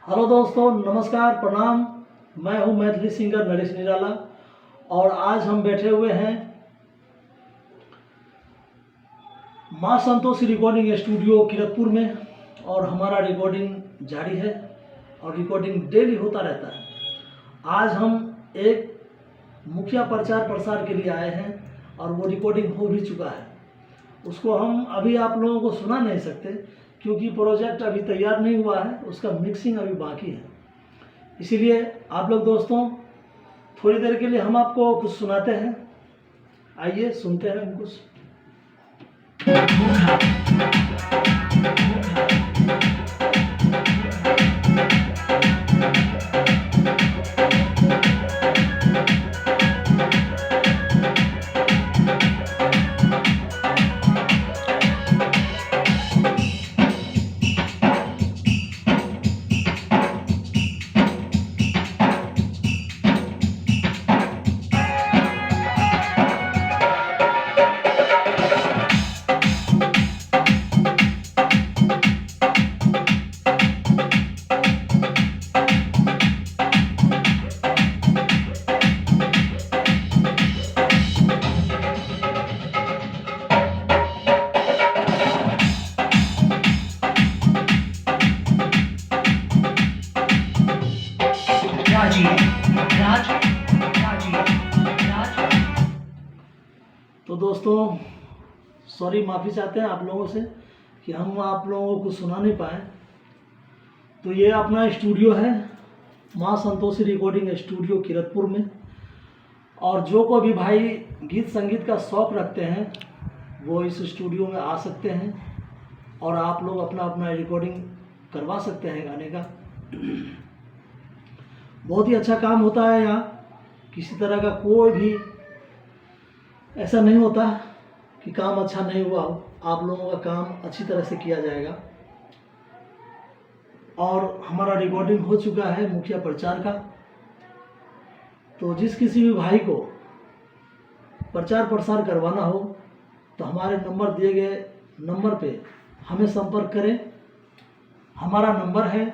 Hello दोस्तों, नमस्कार, प्रणाम। मैं हूं मैथिली सिंगर नरेश निराला और आज हम बैठे हुए हैं माँ संतोषी रिकॉर्डिंग स्टूडियो किरतपुर में और हमारा रिकॉर्डिंग जारी है और रिकॉर्डिंग डेली होता रहता है। आज हम एक मुखिया प्रचार प्रसार के लिए आए हैं और वो रिकॉर्डिंग हो भी चुका है। उसको हम अभी आप लोगों को सुना नहीं सकते क्योंकि प्रोजेक्ट अभी तैयार नहीं हुआ है, उसका मिक्सिंग अभी बाकी है। इसीलिए आप लोग दोस्तों थोड़ी देर के लिए हम आपको कुछ सुनाते हैं। आइए सुनते हैं हम कुछ। तो दोस्तों सॉरी, माफ़ी चाहते हैं आप लोगों से कि हम आप लोगों को सुना नहीं पाए। तो ये अपना स्टूडियो है माँ संतोषी रिकॉर्डिंग स्टूडियो किरतपुर में, और जो कोई भी भाई गीत संगीत का शौक़ रखते हैं वो इस स्टूडियो में आ सकते हैं और आप लोग अपना अपना रिकॉर्डिंग करवा सकते हैं गाने का। बहुत ही अच्छा काम होता है यहाँ। किसी तरह का कोई भी ऐसा नहीं होता कि काम अच्छा नहीं हुआ हो। आप लोगों का काम अच्छी तरह से किया जाएगा। और हमारा रिकॉर्डिंग हो चुका है मुखिया प्रचार का। तो जिस किसी भी भाई को प्रचार प्रसार करवाना हो तो हमारे नंबर दिए गए नंबर पे हमें संपर्क करें। हमारा नंबर है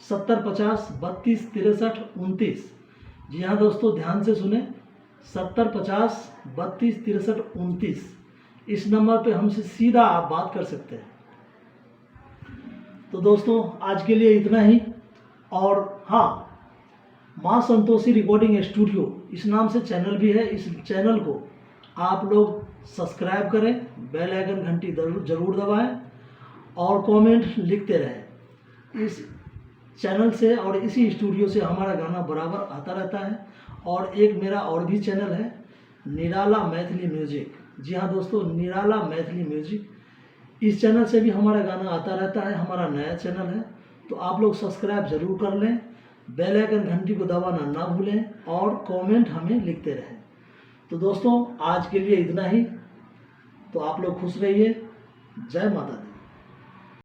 7050 32 63 29। जी हाँ दोस्तों, ध्यान से सुने, 7050 32 63 29। इस नंबर पे हमसे सीधा आप बात कर सकते हैं। तो दोस्तों आज के लिए इतना ही। और हाँ, माँ संतोषी रिकॉर्डिंग स्टूडियो इस नाम से चैनल भी है। इस चैनल को आप लोग सब्सक्राइब करें, बेल आइकन घंटी जरूर दबाएं और कमेंट लिखते रहें। इस चैनल से और इसी स्टूडियो से हमारा गाना बराबर आता रहता है। और एक मेरा और भी चैनल है, निराला मैथिली म्यूजिक। जी हाँ दोस्तों, निराला मैथिली म्यूजिक, इस चैनल से भी हमारा गाना आता रहता है। हमारा नया चैनल है, तो आप लोग सब्सक्राइब जरूर कर लें, बेल आइकन घंटी को दबाना ना भूलें और कमेंट हमें लिखते रहें। तो दोस्तों आज के लिए इतना ही। तो आप लोग खुश रहिए। जय माता दी।